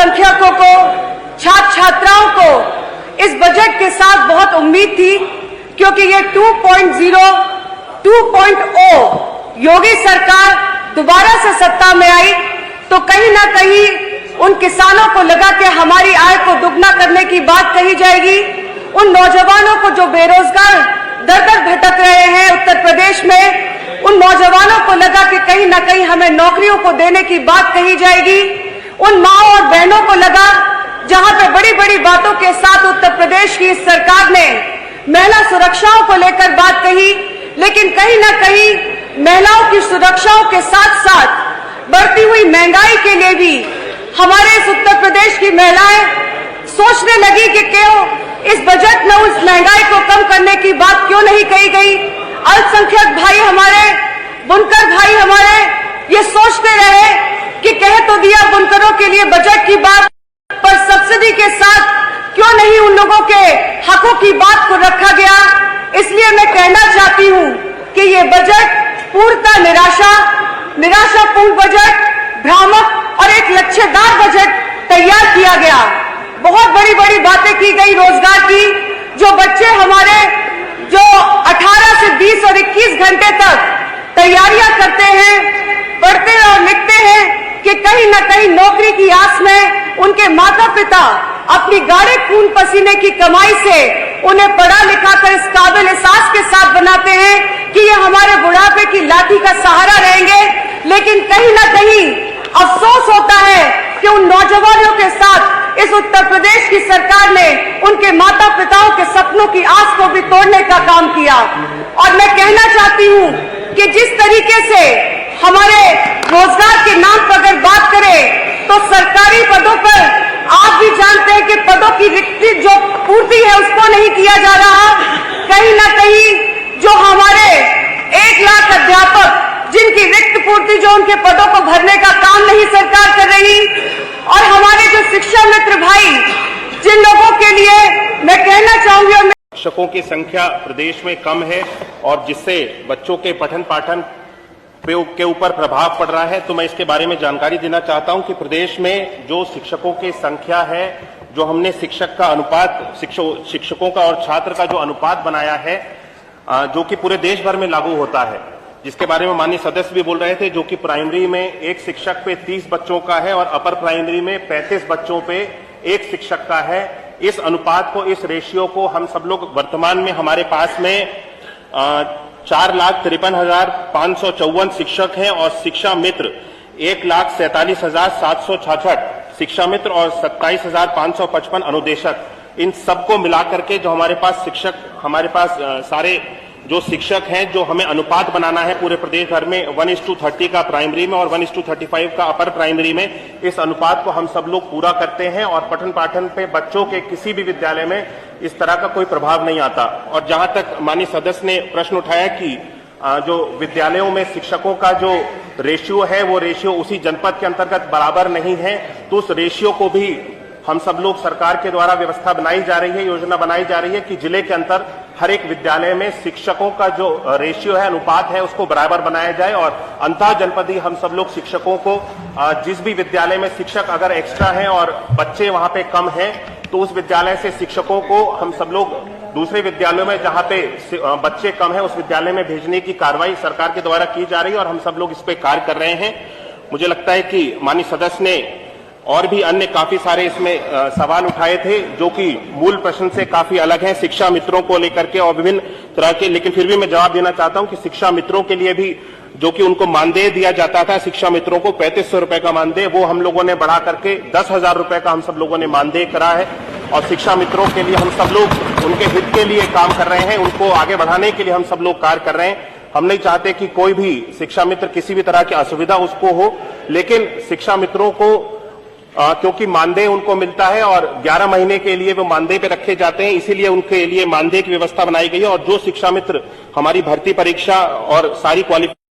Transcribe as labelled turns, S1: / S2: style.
S1: अल्पसंख्यकों को, छात्र छात्राओं को इस बजट के साथ बहुत उम्मीद थी, क्योंकि ये 2.0 योगी सरकार दोबारा से सत्ता में आई तो कहीं ना कहीं उन किसानों को लगा कि हमारी आय को दुगना करने की बात कही जाएगी। उन नौजवानों को जो बेरोजगार दर दर भटक रहे हैं उत्तर प्रदेश में, उन नौजवानों को लगा कि कहीं ना कहीं हमें नौकरियों को देने की बात कही जाएगी। उन माओ और बहनों को लगा, जहां पे बड़ी बड़ी बातों के साथ उत्तर प्रदेश की इस सरकार ने महिला सुरक्षाओं को लेकर बात कही, लेकिन कहीं ना कहीं महिलाओं की सुरक्षाओं के साथ साथ बढ़ती हुई महंगाई के लिए भी हमारे इस उत्तर प्रदेश की महिलाएं सोचने लगी कि क्यों इस बजट में उस महंगाई को कम करने की बात क्यों नहीं कही गई। अल्पसंख्यक भाई हमारे, बुनकर भाई हमारे ये सोचते रहे कि कह तो दिया बुनकरों के लिए बजट की बात, पर सब्सिडी के साथ क्यों नहीं उन लोगों के हकों की बात को रखा गया। इसलिए मैं कहना चाहती हूं कि ये बजट पूर्णतः निराशापूर्ण बजट, भ्रामक और एक लक्ष्यदार बजट तैयार किया गया। बहुत बड़ी बड़ी बातें की गई रोजगार की। जो बच्चे हमारे जो 18 से 20 और 21 घंटे तक तैयारियां करते हैं, पढ़ते और लिखते हैं कि कहीं ना कहीं नौकरी की आस में उनके माता पिता अपनी गाढ़े खून पसीने की कमाई से उन्हें पढ़ा लिखा कर इस काबिल एहसास के साथ बनाते हैं कि ये हमारे बुढ़ापे की लाठी का सहारा रहेंगे। लेकिन कहीं ना कहीं अफसोस होता है कि उन नौजवानों के साथ इस उत्तर प्रदेश की सरकार ने उनके माता पिताओं के सपनों की आस को भी तोड़ने का काम किया। और मैं कहना चाहती हूं कि जिस तरीके से हमारे रोजगार के नाम पर अगर बात करें तो सरकारी पदों पर आप भी जानते हैं कि पदों की रिक्ति जो पूर्ति है उसको नहीं किया जा रहा। कहीं ना कहीं जो हमारे 1 लाख अध्यापक जिनकी रिक्त पूर्ति जो उनके पदों को भरने का काम नहीं सरकार कर रही, और हमारे जो शिक्षा मित्र भाई जिन लोगों के लिए मैं कहना चाहूंगी,
S2: शिक्षकों की संख्या प्रदेश में कम है और जिससे बच्चों के पठन पाठन के ऊपर प्रभाव पड़ रहा है, तो मैं इसके बारे में जानकारी देना चाहता हूं कि प्रदेश में जो शिक्षकों की संख्या है, जो हमने शिक्षक का अनुपात, शिक्षकों का और छात्र का जो अनुपात बनाया है, जो कि पूरे देश भर में लागू होता है, जिसके बारे में माननीय सदस्य भी बोल रहे थे, जो कि प्राइमरी में एक शिक्षक पे 30 बच्चों का है और अपर प्राइमरी में 35 बच्चों पे एक शिक्षक का है। इस अनुपात को, इस रेशियो को हम सब लोग वर्तमान में हमारे पास में 4,53,554 शिक्षक हैं और शिक्षा मित्र 1,47,766 शिक्षा मित्र और 27,555 अनुदेशक। इन सबको मिलाकर के जो हमारे पास शिक्षक, हमारे पास सारे जो शिक्षक हैं, जो हमें अनुपात बनाना है पूरे प्रदेश भर में 1:30 का प्राइमरी में और 1:35 का अपर प्राइमरी में, इस अनुपात को हम सब लोग पूरा करते हैं और पठन पाठन पे बच्चों के किसी भी विद्यालय में इस तरह का कोई प्रभाव नहीं आता। और जहां तक माननीय सदस्य ने प्रश्न उठाया कि जो विद्यालयों में शिक्षकों का जो रेशियो है, वो रेशियो उसी जनपद के अंतर्गत बराबर नहीं है, तो उस रेशियो को भी हम सब लोग, सरकार के द्वारा व्यवस्था बनाई जा रही है, योजना बनाई जा रही है कि जिले के अंदर हर एक विद्यालय में शिक्षकों का जो रेशियो है, अनुपात है, उसको बराबर बनाया जाए। और अंतः जनपदीय हम सब लोग शिक्षकों को, जिस भी विद्यालय में शिक्षक अगर एक्स्ट्रा हैं और बच्चे वहां पे कम हैं, तो उस विद्यालय से शिक्षकों को हम सब लोग दूसरे विद्यालयों में जहां पे बच्चे कम है उस विद्यालय में भेजने की कार्रवाई सरकार के द्वारा की जा रही है और हम सब लोग इस पे कार्य कर रहे हैं। मुझे लगता है कि माननीय सदस्य ने और भी अन्य काफी सारे इसमें सवाल उठाए थे, जो कि मूल प्रश्न से काफी अलग हैं, शिक्षा मित्रों को लेकर के और विभिन्न तरह के, लेकिन फिर भी मैं जवाब देना चाहता हूं कि शिक्षा मित्रों के लिए भी जो कि उनको मानदेय दिया जाता था, शिक्षा मित्रों को 3500 रुपए का मानदेय, वो हम लोगों ने बढ़ा करके 10,000 रुपए का हम सब लोगों ने मानदेय करा है। और शिक्षा मित्रों के लिए हम सब लोग उनके हित के लिए काम कर रहे हैं, उनको आगे बढ़ाने के लिए हम सब लोग कार्य कर रहे हैं। हम नहीं चाहते कि कोई भी शिक्षा मित्र किसी भी तरह की असुविधा उसको हो, लेकिन शिक्षा मित्रों को क्योंकि मानदेय उनको मिलता है और 11 महीने के लिए वो मानदेय पे रखे जाते हैं, इसीलिए उनके लिए मानदेय की व्यवस्था बनाई गई है। और जो शिक्षा मित्र हमारी भर्ती परीक्षा और सारी क्वालिफिकेशन